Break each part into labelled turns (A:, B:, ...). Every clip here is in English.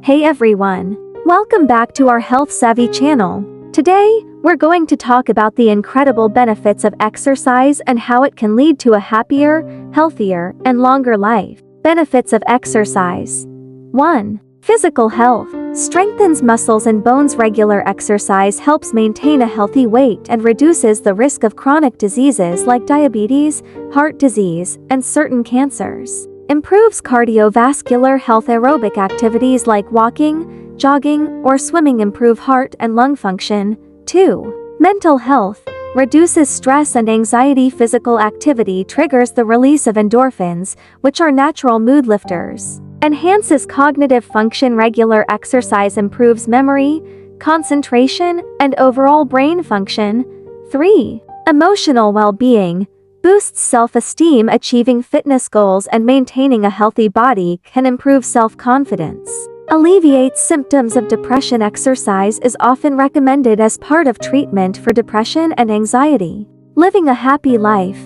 A: Hey everyone! Welcome back to our Health Savvy channel. Today, we're going to talk about the incredible benefits of exercise and how it can lead to a happier, healthier, and longer life. Benefits of exercise. 1. Physical health. Strengthens muscles and bones. Regular exercise helps maintain a healthy weight and reduces the risk of chronic diseases like diabetes, heart disease, and certain cancers. Improves cardiovascular health. Aerobic activities like walking, jogging, or swimming improve heart and lung function. 2. Mental health. Reduces stress and anxiety. Physical activity triggers the release of endorphins, which are natural mood lifters. Enhances cognitive function. Regular exercise improves memory, concentration, and overall brain function. 3. Emotional well-being. Boosts self-esteem. Achieving fitness goals and maintaining a healthy body can improve self-confidence. Alleviates symptoms of depression. Exercise is often recommended as part of treatment for depression and anxiety. Living a happy life.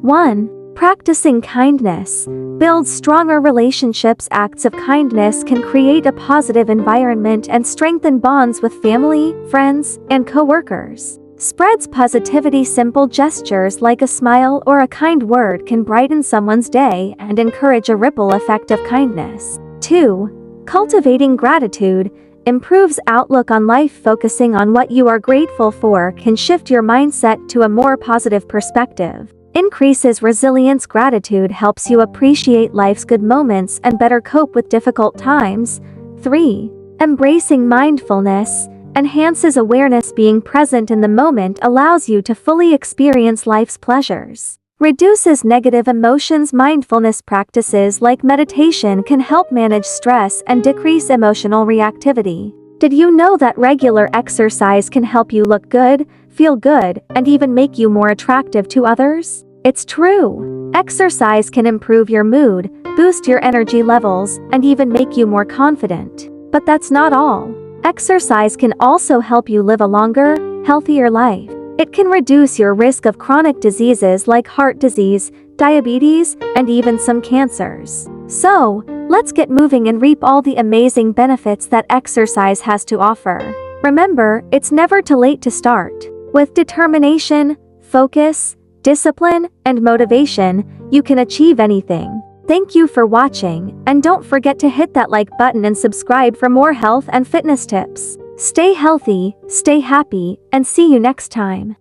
A: 1. Practicing kindness. Builds stronger relationships. Acts of kindness can create a positive environment and strengthen bonds with family, friends, and co-workers. Spreads positivity. Simple gestures like a smile or a kind word can brighten someone's day and encourage a ripple effect of kindness. 2. Cultivating gratitude. Improves outlook on life. Focusing on what you are grateful for can shift your mindset to a more positive perspective. Increases resilience. Gratitude helps you appreciate life's good moments and better cope with difficult times. 3. Embracing mindfulness. Enhances awareness. Being present in the moment allows you to fully experience life's pleasures. Reduces negative emotions. Mindfulness practices like meditation can help manage stress and decrease emotional reactivity. Did you know that regular exercise can help you look good, feel good, and even make you more attractive to others? It's true. Exercise can improve your mood, boost your energy levels, and even make you more confident. But that's not all. Exercise can also help you live a longer, healthier life. It can reduce your risk of chronic diseases like heart disease, diabetes, and even some cancers. So, let's get moving and reap all the amazing benefits that exercise has to offer. Remember, it's never too late to start. With determination, focus, discipline, and motivation, you can achieve anything. Thank you for watching, and don't forget to hit that like button and subscribe for more health and fitness tips. Stay healthy, stay happy, and see you next time.